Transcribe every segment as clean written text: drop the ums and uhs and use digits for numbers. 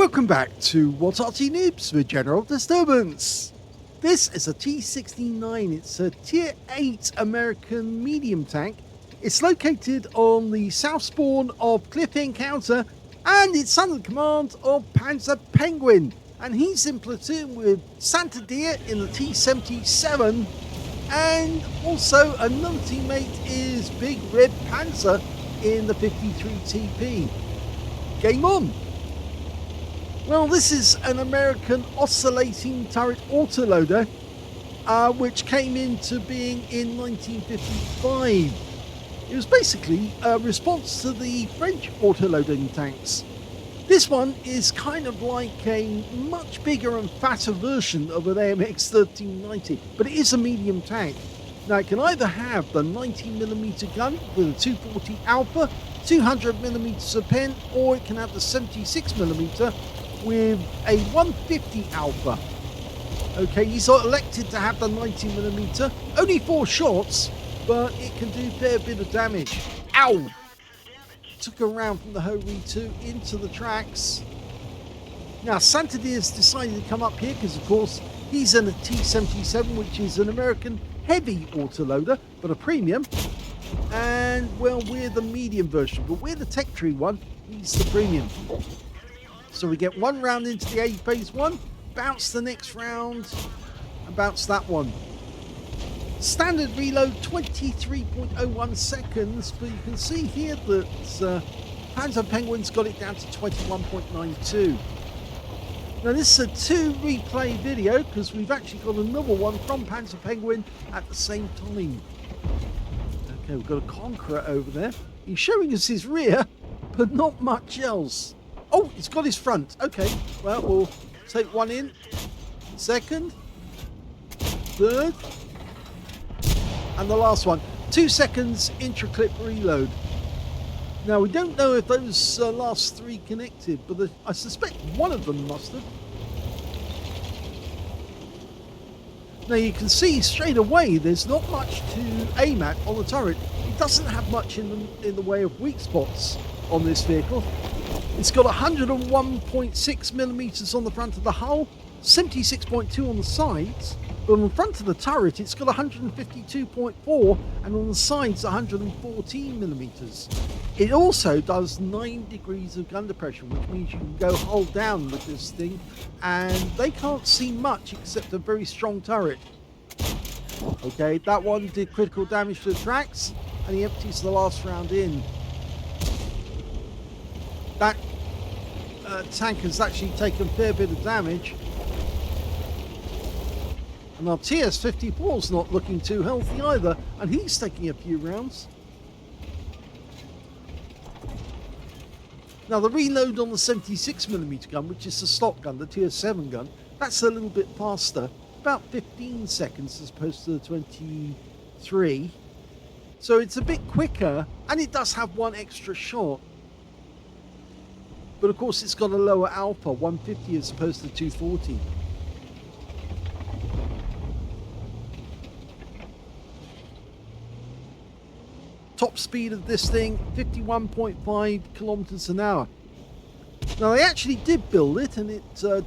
Welcome back to What's Arty Noobs with General Disturbance. This is a T69, it's a Tier 8 American medium tank. It's located on the south spawn of Cliff Encounter and it's under the command of Panzerpenguin. And he's in platoon with Santander in the T77 and also another teammate is Big Red Panzer in the 53 TP. Game on! Well, this is an American oscillating turret autoloader, which came into being in 1955. It was basically a response to the French autoloading tanks. This one is kind of like a much bigger and fatter version of an AMX 1390, but it is a medium tank. Now, it can either have the 90mm gun with a 240 Alpha, 200mm of pen, or it can have the 76mm with a 150 Alpha. Okay, he's elected to have the 90mm, only 4 shots, but it can do a fair bit of damage. Ow! Took a round from the Hori 2 into the tracks. Now, Santader's decided to come up here because, of course, he's in a T77, which is an American heavy autoloader, but a premium. And, well, we're the medium version, but we're the tech tree one. He's the premium. So we get 1 round into the A phase 1, bounce the next round, and bounce that one. Standard reload 23.01 seconds, but you can see here that Panzerpenguin's got it down to 21.92. Now this is a 2 replay video because we've actually got another one from Panzerpenguin at the same time. Okay, we've got a Conqueror over there. He's showing us his rear, but not much else. Oh, he's got his front. Okay, well, we'll take 1 in. 2nd. 3rd. And the last one. 2 seconds intra-clip reload. Now, we don't know if those last 3 connected, but I suspect one of them must have. Now, you can see straight away there's not much to aim at on the turret. It doesn't have much in the way of weak spots on this vehicle. It's got 101.6mm on the front of the hull, 76.2 on the sides, but on the front of the turret it's got 152.4 and on the sides 114mm. It also does 9 degrees of under pressure, which means you can go hull down with this thing and they can't see much except a very strong turret. Okay, that one did critical damage to the tracks and he empties the last round in. That tank has actually taken a fair bit of damage. And our TS-54 is not looking too healthy either, and he's taking a few rounds. Now the reload on the 76mm gun, which is the stock gun, the Tier 7 gun, that's a little bit faster, about 15 seconds as opposed to the 23. So it's a bit quicker, and it does have 1 extra shot. But of course it's got a lower alpha, 150 as opposed to 240. Top speed of this thing, 51.5 kilometers an hour. Now they actually did build it and it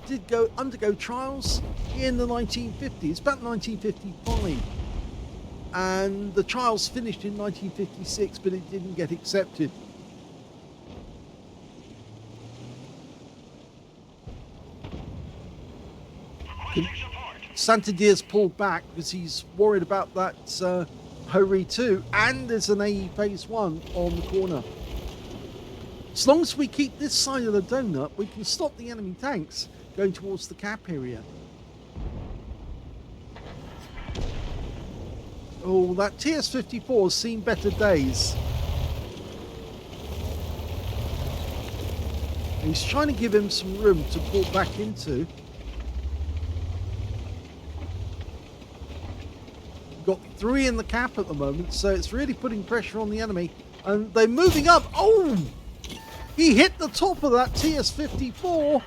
did undergo trials in the 1950s, about 1955. And the trials finished in 1956, but it didn't get accepted. Santader's pulled back because he's worried about that Hori 2 and there's an AE phase 1 on the corner. As long as we keep this side of the donut, we can stop the enemy tanks going towards the cap area. Oh, that TS-54 has seen better days. He's trying to give him some room to pull back into. Got 3 in the cap at the moment, so it's really putting pressure on the enemy. And they're moving up. Oh! He hit the top of that TS-54.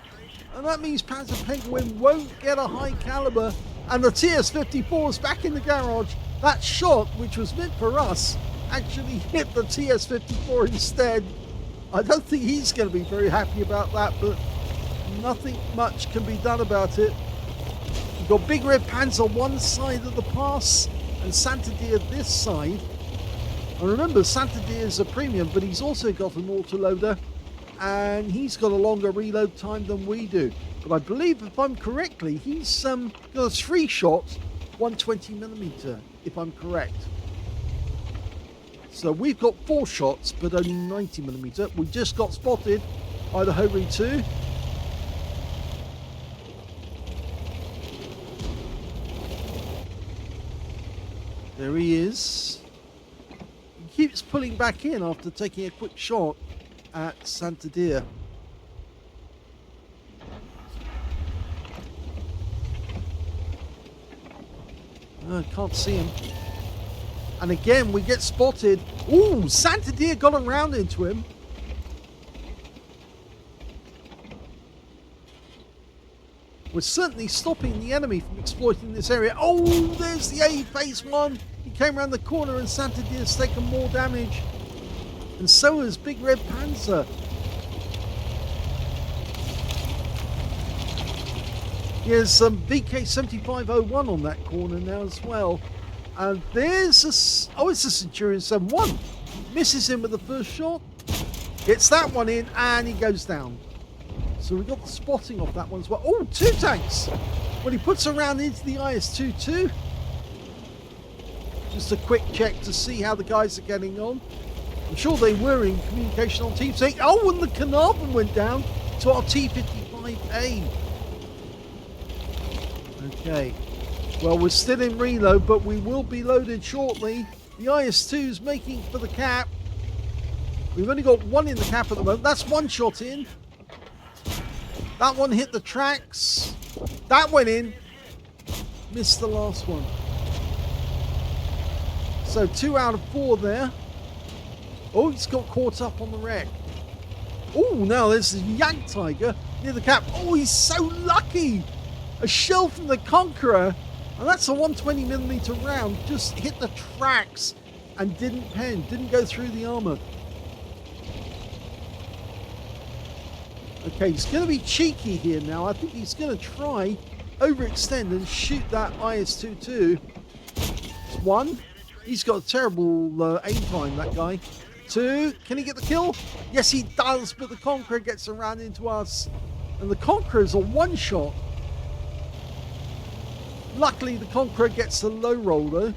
And that means Panzerpenguin won't get a high caliber. And the TS-54 is back in the garage. That shot, which was meant for us, actually hit the TS-54 instead. I don't think he's going to be very happy about that, but Nothing much can be done about it. You've got Big Red Panzer one side of the pass and Santander this side. And remember, Santander is a premium, but he's also got an autoloader, and he's got a longer reload time than we do. But I believe, if I'm correctly, he's got a 3-shot 120mm, if I'm correct. So we've got 4 shots, but only 90mm. We just got spotted by the Hori 2. There he is. He keeps pulling back in after taking a quick shot at Santander. I can't see him. And again, we get spotted. Ooh, Santander got around into him. We're certainly stopping the enemy from exploiting this area. Oh, there's the A phase one. He came around the corner and Santander's taken more damage. And so has Big Red Panzer. Here's some VK7501 on that corner now as well. And there's a... Oh, it's a Centurion 7-1. Misses him with the first shot. Gets that one in and he goes down. So we got the spotting off that one as well. Oh, 2 tanks! Well, he puts around into the IS-2 too. Just a quick check to see how the guys are getting on. I'm sure they were in communication on Team 6. Oh, and the Carnarvon went down to our T55A. Okay. Well, we're still in reload, but we will be loaded shortly. The IS-2's making for the cap. We've only got 1 in the cap at the moment. That's 1 shot in. That one hit the tracks. That went in. Missed the last one. So 2 out of 4 there. Oh, he's got caught up on the wreck. Oh, now there's the Jagdtiger near the cap. Oh, he's so lucky. A shell from the Conqueror. And that's a 120mm round. Just hit the tracks and didn't pen. Didn't go through the armor. Okay, he's going to be cheeky here now. I think he's going to try overextend and shoot that IS-2 too. It's 1. He's got a terrible aim time, that guy. 2. Can he get the kill? Yes, he does, but the Conqueror gets around into us. And the Conqueror is a 1-shot. Luckily, the Conqueror gets the low roller.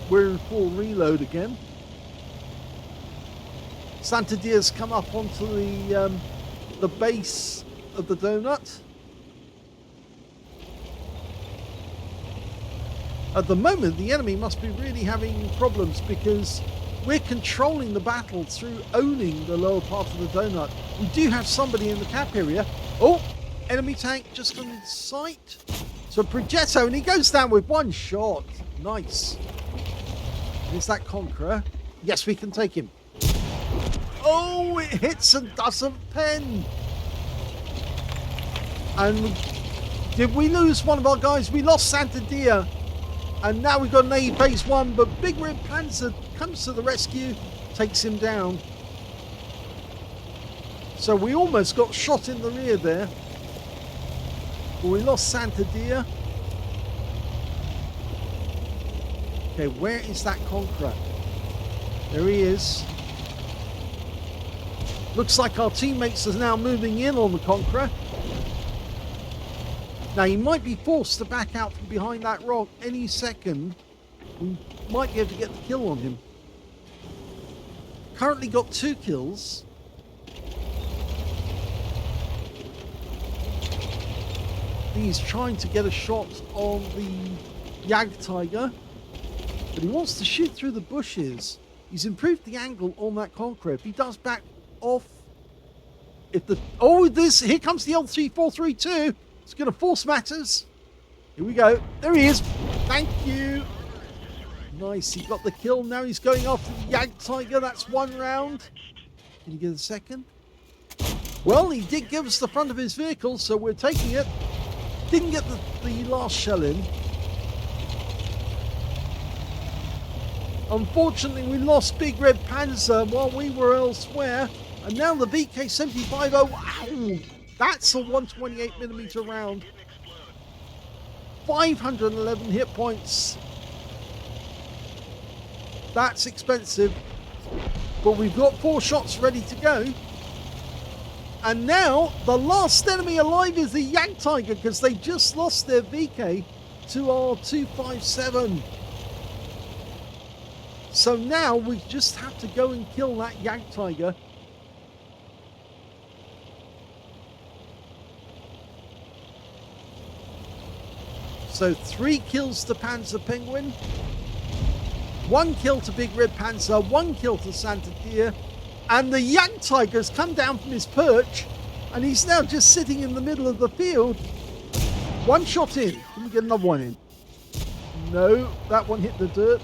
We're in full reload again. Santander's come up onto the base of the donut. At the moment, the enemy must be really having problems because we're controlling the battle through owning the lower part of the donut. We do have somebody in the cap area. Oh, enemy tank just on sight. So Progetto, and he goes down with 1 shot. Nice. Is that Conqueror? Yes, we can take him. Oh, it hits and doesn't pen. And did we lose one of our guys? We lost Santander. And now we've got an A phase 1, but Big Red Panzer comes to the rescue, takes him down. So we almost got shot in the rear there. But we lost Santander. Okay, where is that Conqueror? There he is. Looks like our teammates are now moving in on the Conqueror. Now, he might be forced to back out from behind that rock any second. We might be able to get the kill on him. Currently got 2 kills. He's trying to get a shot on the Jagdtiger, but he wants to shoot through the bushes. He's improved the angle on that Conqueror. If he does back off, if the here comes the L3432. It's going to force matters. Here we go. There he is. Thank you. Nice. He got the kill. Now he's going after the Jagdtiger. That's 1 round. Can you get a second? Well, he did give us the front of his vehicle, so we're taking it. Didn't get the last shell in. Unfortunately, we lost Big Red Panzer while we were elsewhere. And now the VK75, wow, that's a 128mm round. 511 hit points. That's expensive. But we've got 4 shots ready to go. And now the last enemy alive is the Yak Tiger, because they just lost their VK to our 257. So now we just have to go and kill that Yak Tiger. So 3 kills to panzerpenguin, 1 kill to Big Red Panzer, 1 kill to Santander, and the Yak Tiger's come down from his perch, and he's now just sitting in the middle of the field. 1 shot in. Can we get another one in? No, that one hit the dirt.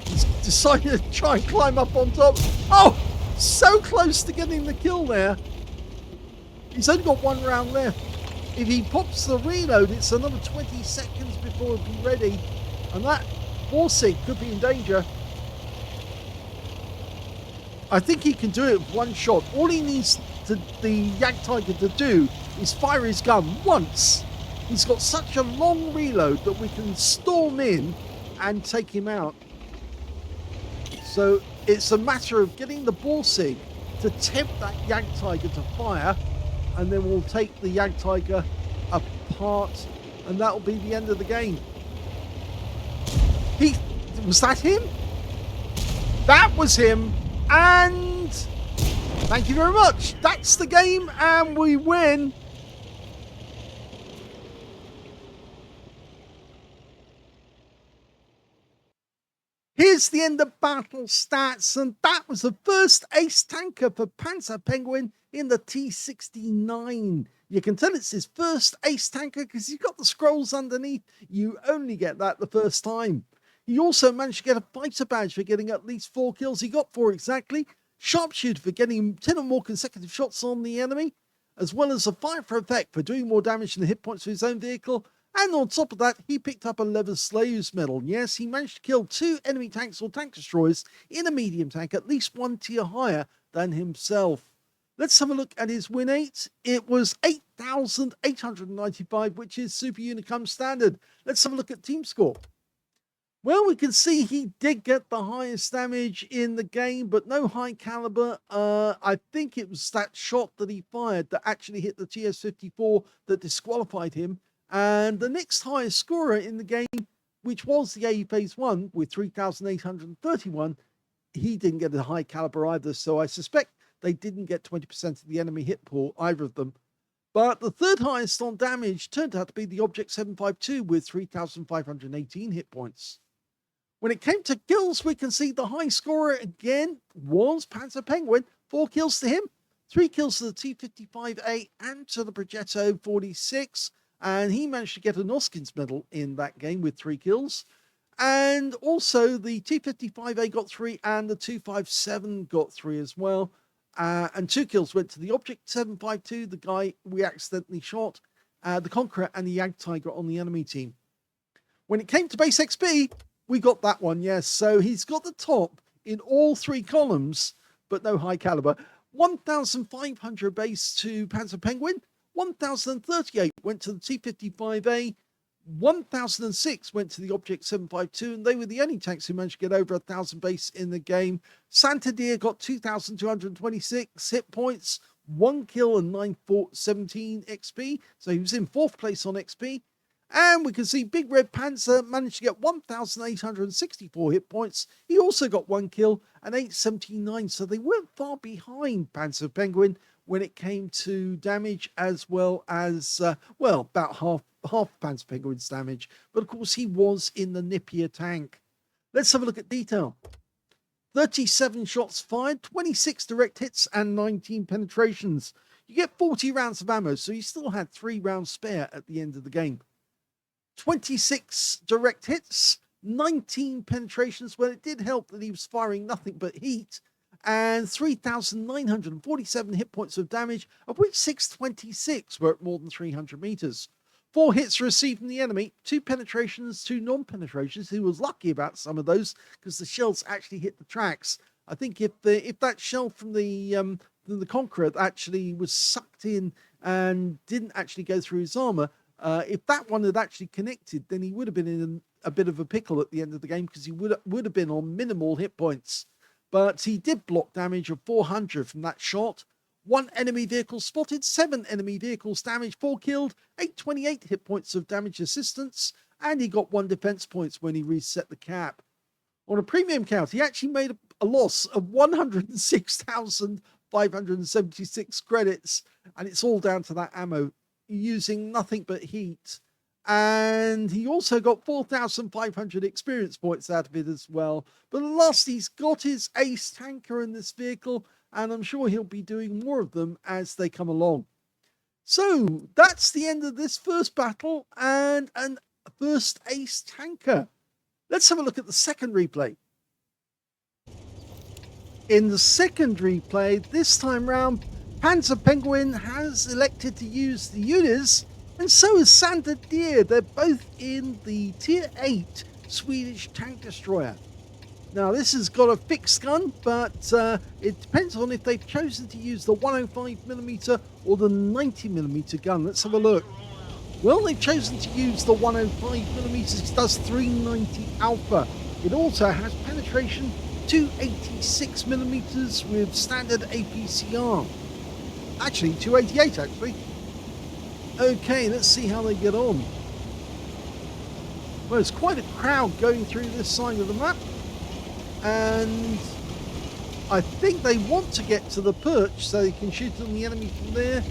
He's decided to try and climb up on top. Oh, so close to getting the kill there. He's only got 1 round left. If he pops the reload, it's another 20 seconds before it'll be ready. And that Borsig could be in danger. I think he can do it with 1 shot. All he needs the Yak Tiger to do is fire his gun once. He's got such a long reload that we can storm in and take him out. So it's a matter of getting the Borsig to tempt that Yak Tiger to fire, and then we'll take the Yak Tiger apart, and that'll be the end of the game. Was that him? That was him, and thank you very much. That's the game, and we win. Here's the end of battle stats, and that was the first ace tanker for panzerpenguin in the T69. You can tell it's his first ace tanker because he's got the scrolls underneath. You only get that the first time. He also managed to get a fighter badge for getting at least 4 kills. He got 4 exactly. Sharpshooter for getting 10 or more consecutive shots on the enemy, as well as a fire for effect for doing more damage than the hit points for his own vehicle. And on top of that, he picked up a Leather Slaves medal. Yes, he managed to kill 2 enemy tanks or tank destroyers in a medium tank, at least 1 tier higher than himself. Let's have a look at his win rate. It was 8,895, which is Super Unicum standard. Let's have a look at team score. Well, we can see he did get the highest damage in the game, but no high caliber. I think it was that shot that he fired that actually hit the TS-54 that disqualified him. And the next highest scorer in the game, which was the AE Phase 1 with 3,831, he didn't get a high caliber either. So I suspect they didn't get 20% of the enemy hit pool, either of them. But the third highest on damage turned out to be the Object 752 with 3,518 hit points. When it came to kills, we can see the high scorer again was panzerpenguin. 4 kills to him, 3 kills to the T55A and to the Progetto 46. And he managed to get an Oskins medal in that game with 3 kills. And also the T55A got 3 and the 257 got 3 as well. And 2 kills went to the Object 752, the guy we accidentally shot, the Conqueror and the Yak Tiger on the enemy team. When it came to base XP, we got that one, yes. So he's got the top in all 3 columns, but no high caliber. 1,500 base to panzerpenguin. 1,038 went to the T55A, 1,006 went to the Object 752, and they were the only tanks who managed to get over 1,000 base in the game. Santander got 2,226 hit points, 1 kill and 917 XP, so he was in 4th place on XP. And we can see Big Red Panzer managed to get 1,864 hit points. He also got 1 kill and 879, so they weren't far behind panzerpenguin when it came to damage, as well as, well, about half panzerpenguin's damage. But of course, he was in the nippier tank. Let's have a look at detail. 37 shots fired, 26 direct hits, and 19 penetrations. You get 40 rounds of ammo, so you still had 3 rounds spare at the end of the game. 26 direct hits, 19 penetrations. Well, it did help that he was firing nothing but heat. And 3,947 hit points of damage, of which 626 were at more than 300 meters. 4 hits received from the enemy, 2 penetrations, 2 non-penetrations. He was lucky about some of those because the shells actually hit the tracks. I think if that shell from the Conqueror actually was sucked in and didn't actually go through his armor, if that one had actually connected, then he would have been in a bit of a pickle at the end of the game because he would have been on minimal hit points. But he did block damage of 400 from that shot. 1 enemy vehicle spotted, 7 enemy vehicles damaged, 4 killed, 828 hit points of damage assistance, and he got 1 defense points when he reset the cap. On a premium count, he actually made a loss of 106,576 credits, and it's all down to that ammo, using nothing but heat. And he also got 4,500 experience points out of it as well. But at last, he's got his ace tanker in this vehicle, and I'm sure he'll be doing more of them as they come along. So that's the end of this first battle and first ace tanker. Let's have a look at the second replay. In the second replay, this time round, panzerpenguin has elected to use the UDES, and so is Deer. They're both in the Tier 8 Swedish tank destroyer. Now, this has got a fixed gun, but it depends on if they've chosen to use the 105mm or the 90mm gun. Let's have a look. Well, they've chosen to use the 105mm. It does 390 alpha. It also has penetration 286mm with standard APCR. Actually, 288 actually. Okay, let's see how they get on. Well, it's quite a crowd going through this side of the map. And I think they want to get to the perch so they can shoot on the enemy from there.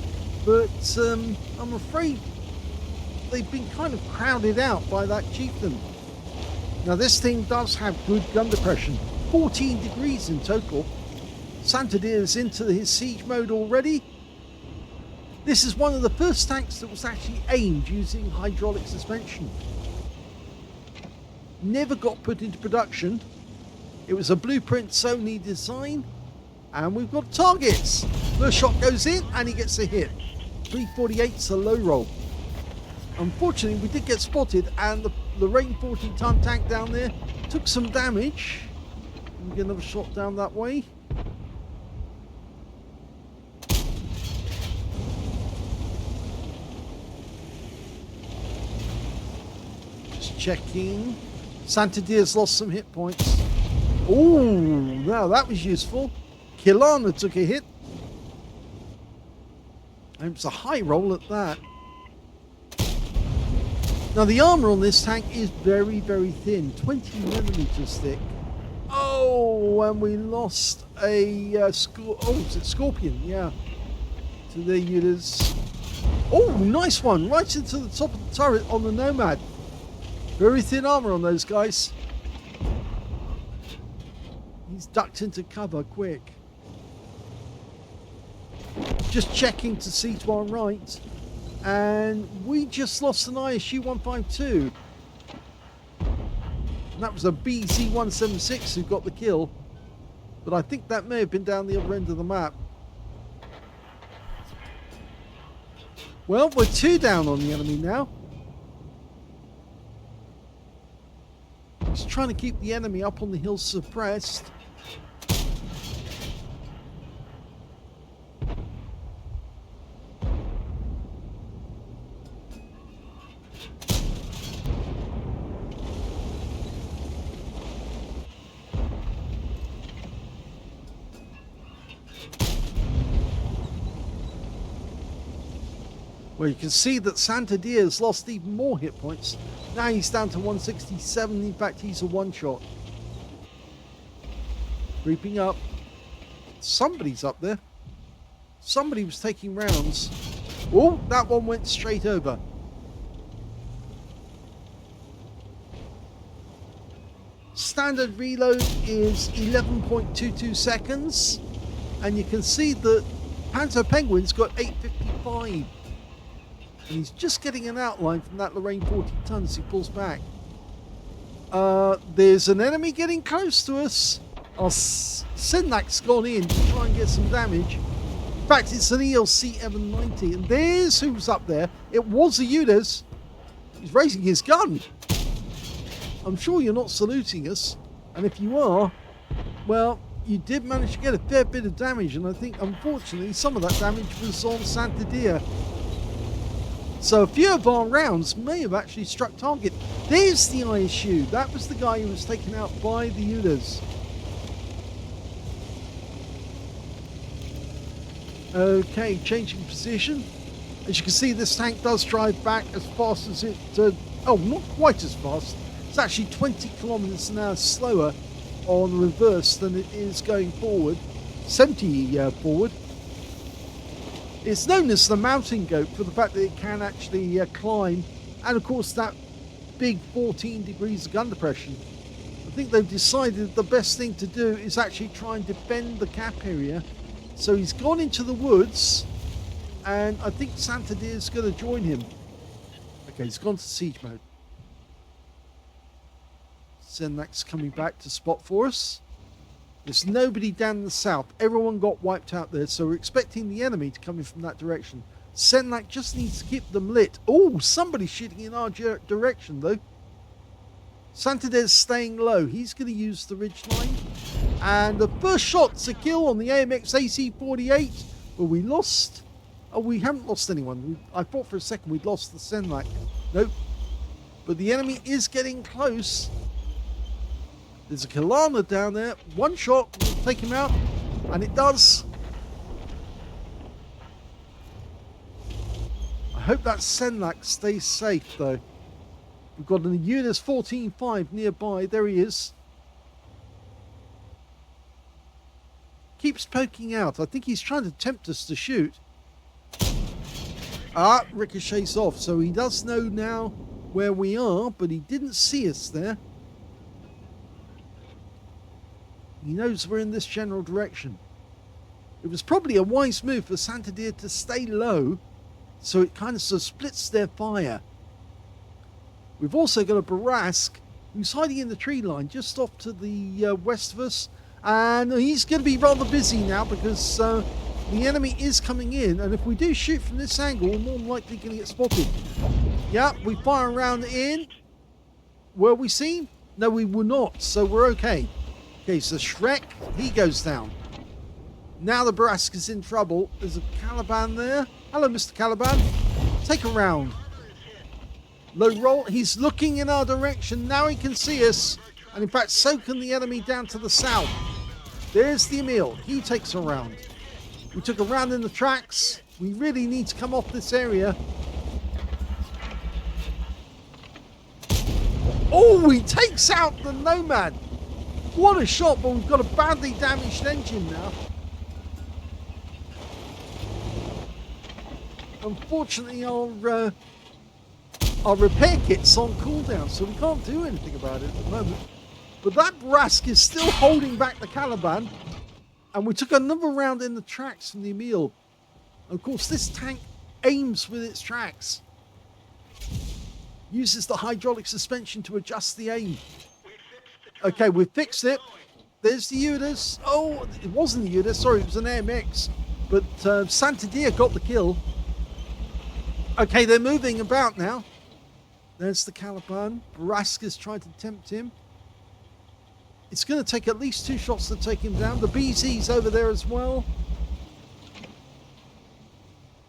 But I'm afraid they've been kind of crowded out by that chieftain. Now, this thing does have good gun depression. 14 degrees in total. Deer is into his siege mode already. This is one of the first tanks that was actually aimed using hydraulic suspension. Never got put into production. It was a blueprint Sony design, and we've got targets. First shot goes in, and he gets a hit. 348's a low roll. Unfortunately, we did get spotted, and the Lorraine 40-ton tank down there took some damage. We get another shot down that way. Just checking. Deer's lost some hit points. Oh, now that was useful. Kilana took a hit. And it's a high roll at that. Now the armor on this tank is very, very thin. 20mm thick. Oh, and we lost a is it Scorpion? Yeah. To the UDES. Oh, nice one. Right into the top of the turret on the Nomad. Very thin armor on those guys. He's ducked into cover quick. Just checking to see to our right. And we just lost an ISU 152. And that was a BZ176 who got the kill. But I think that may have been down the other end of the map. Well, we're 2 down on the enemy now. He's trying to keep the enemy up on the hill suppressed. Well, you can see that Deer has lost even more hit points. Now he's down to 167. In fact, he's a one-shot. Creeping up. Somebody's up there. Somebody was taking rounds. Oh, that one went straight over. Standard reload is 11.22 seconds. And you can see that panzerpenguin's got 855. And he's just getting an outline from that Lorraine 40 tons as he pulls back. There's an enemy getting close to us. Our Sidnak's gone in to try and get some damage. In fact, it's an ELC M90. And there's who's up there. It was a UDES. He's raising his gun. I'm sure you're not saluting us. And if you are, well, you did manage to get a fair bit of damage. And I think, unfortunately, some of that damage was on Santander. So a few of our rounds may have actually struck target. There's the ISU. That was the guy who was taken out by the UDES. Okay, changing position. As you can see, this tank does drive back as fast as it... oh, not quite as fast. It's actually 20 kilometers an hour slower on reverse than it is going forward. 70 forward. It's known as the mountain goat for the fact that it can actually climb. And of course, that big 14 degrees of gun depression. I think they've decided the best thing to do is actually try and defend the cap area. So he's gone into the woods, and I think Santander's going to join him. Okay, he's gone to siege mode. Zenlak's coming back to spot for us. There's nobody down in the south. Everyone got wiped out there, so we're expecting the enemy to come in from that direction. Zenlak just needs to keep them lit. Oh, somebody's shooting in our direction, though. Santander's staying low. He's going to use the ridge line. And the first shot's a kill on the AMX AC-48. But we lost... Oh, we haven't lost anyone. I thought for a second we'd lost the Zenlak. Nope. But the enemy is getting close. There's a Kalana down there. One shot will take him out. And it does. I hope that Zenlak stays safe, though. We've got an UDES 14.5 nearby. There he is. Keeps poking out. I think he's trying to tempt us to shoot. Ah, ricochets off. So he does know now where we are, but he didn't see us there. He knows we're in this general direction. It was probably a wise move for Santander to stay low, so it kind of splits their fire. We've also got a Barask who's hiding in the tree line just off to the west of us. And he's going to be rather busy now because the enemy is coming in. And if we do shoot from this angle, we're more than likely going to get spotted. Yeah, we fire around in. Were we seen? No, we were not. So we're okay. Okay, so Shrek, he goes down. Now the Barask is in trouble. There's a Caliban there. Hello, Mr. Caliban. Take a round. Low roll. He's looking in our direction. Now he can see us. And in fact, so can the enemy down to the south. There's the Emil. He takes a round. We took a round in the tracks. We really need to come off this area. Oh, he takes out the Nomad. What a shot, but we've got a badly damaged engine now. Unfortunately, our repair kit's on cooldown, so we can't do anything about it at the moment. But that Barask is still holding back the Caliban. And we took another round in the tracks from the Emil. Of course, this tank aims with its tracks. Uses the hydraulic suspension to adjust the aim. Okay, we've fixed it. There's the UDES. Oh, it wasn't the UDES. Sorry, it was an AMX. But Santander got the kill. Okay, they're moving about now. There's the Caliban. Barask is trying to tempt him. It's going to take at least 2 shots to take him down. The BZ's over there as well.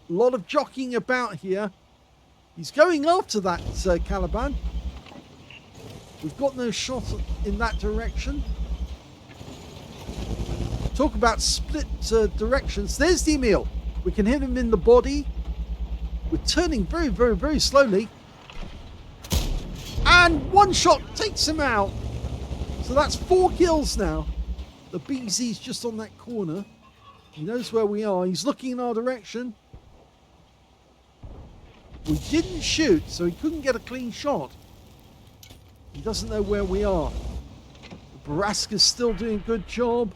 A lot of jockeying about here. He's going after that Caliban. We've got no shot in that direction. Talk about split directions. There's the Emil. We can hit him in the body. We're turning very, very, very slowly. And one shot takes him out. So that's 4 kills now. The BZ's just on that corner. He knows where we are. He's looking in our direction. We didn't shoot, so he couldn't get a clean shot. He doesn't know where we are. The Barask is still doing a good job.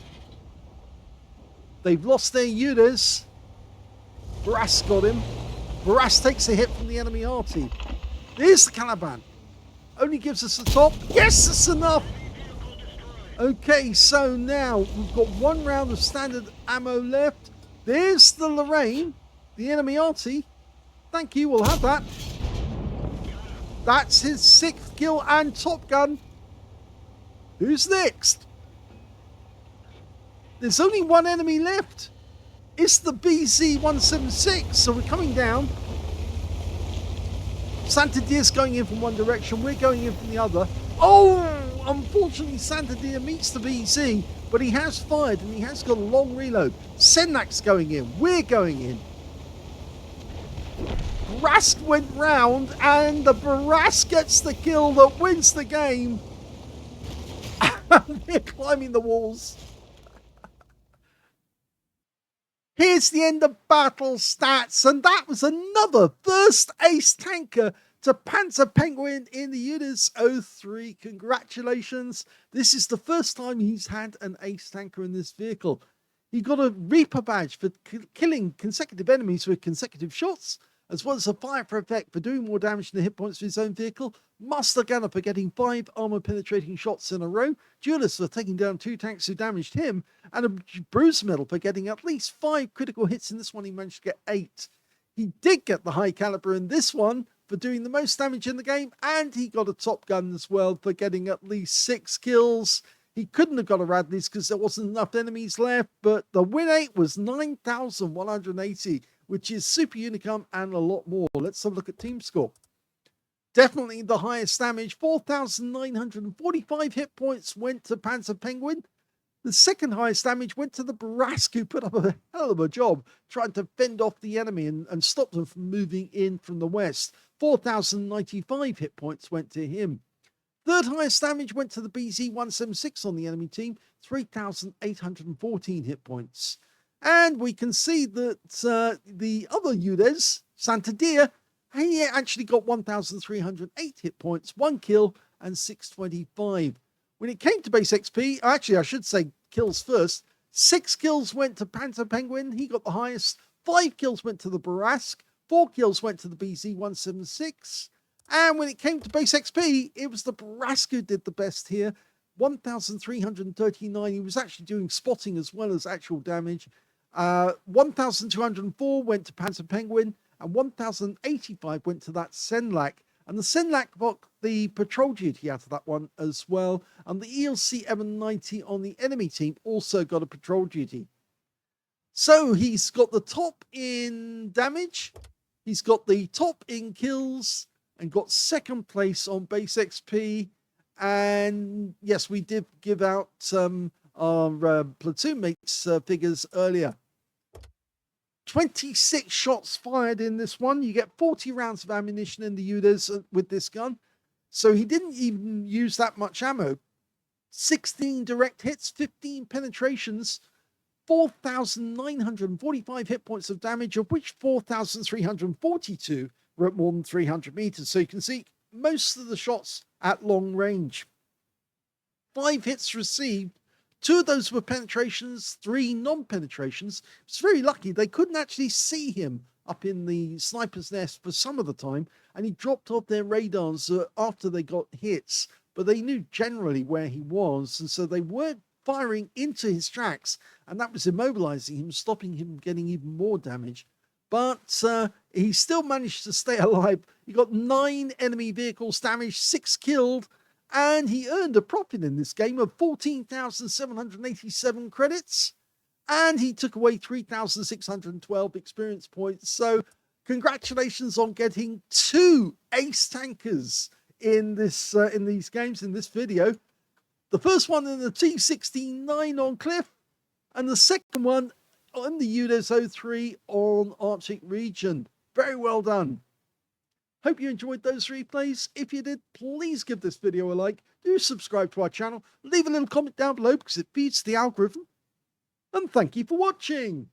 They've lost their UDES. Barask got him. Barask takes a hit from the enemy Arty. There's the Caliban. Only gives us the top. Yes, that's enough. Okay, so now we've got 1 round of standard ammo left. There's the Lorraine, the enemy Arty. Thank you, we'll have that. That's his 6th kill and Top Gun. Who's next? There's only one enemy left. It's the BZ-176. So we're coming down. Santander's going in from one direction. We're going in from the other. Oh, unfortunately, Santander meets the BZ, but he has fired and he has got a long reload. Senlak's going in. We're going in. Barask went round, and the Barask gets the kill that wins the game. We're climbing the walls. Here's the end of battle stats, and that was another first ace tanker to panzerpenguin in the UDES 03. Congratulations. This is the first time he's had an ace tanker in this vehicle. He got a Reaper badge for killing consecutive enemies with consecutive shots, as well as a fire for effect for doing more damage than the hit points of his own vehicle, Master Gunner for getting 5 armor-penetrating shots in a row, Duelist for taking down 2 tanks who damaged him, and a Bruise Medal for getting at least 5 critical hits. In this one, he managed to get 8. He did get the High Caliber in this one for doing the most damage in the game, and he got a Top Gun as well for getting at least 6 kills. He couldn't have got a Radley's because there wasn't enough enemies left, but the win rate was 9,180, which is super unicum and a lot more. Let's have a look at team score. Definitely the highest damage, 4,945 hit points went to panzerpenguin. The second highest damage went to the Barask, who put up a hell of a job trying to fend off the enemy and stop them from moving in from the west. 4,095 hit points went to him. Third highest damage went to the BZ-176 on the enemy team, 3,814 hit points. And we can see that the other UDES, Santander, he actually got 1,308 hit points, 1 kill, and 625. When it came to base XP, actually I should say kills first, 6 kills went to panzerpenguin, he got the highest. 5 kills went to the Barask, 4 kills went to the BZ-176. And when it came to base XP, it was the Barask who did the best here. 1,339. He was actually doing spotting as well as actual damage. 1,204 went to panzerpenguin, and 1,085 went to that Senlak. And the Senlak got the patrol duty out of that one as well. And the ELC M90 on the enemy team also got a patrol duty. So he's got the top in damage. He's got the top in kills and got second place on base XP. And yes, we did give out our platoon mates figures earlier. 26 shots fired in this one. You get 40 rounds of ammunition in the UDES with this gun. So he didn't even use that much ammo. 16 direct hits, 15 penetrations, 4,945 hit points of damage, of which 4,342 were at more than 300 meters. So you can see most of the shots at long range. 5 hits received. 2 of those were penetrations, 3 non-penetrations. It's very lucky. They couldn't actually see him up in the sniper's nest for some of the time, and he dropped off their radars after they got hits, but they knew generally where he was, and so they weren't firing into his tracks, and that was immobilizing him, stopping him getting even more damage. But he still managed to stay alive. He got 9 enemy vehicles damaged, 6 killed, and he earned a profit in this game of 14,787 credits, and he took away 3,612 experience points. So congratulations on getting 2 ace tankers in this in these games, in this video. The first one in the T69 on Cliff, and the second one on the UDES 03 on Arctic region. Very well done. Hope you enjoyed those replays. If you did, please give this video a like. Do subscribe to our channel. Leave a little comment down below because it feeds the algorithm. And thank you for watching.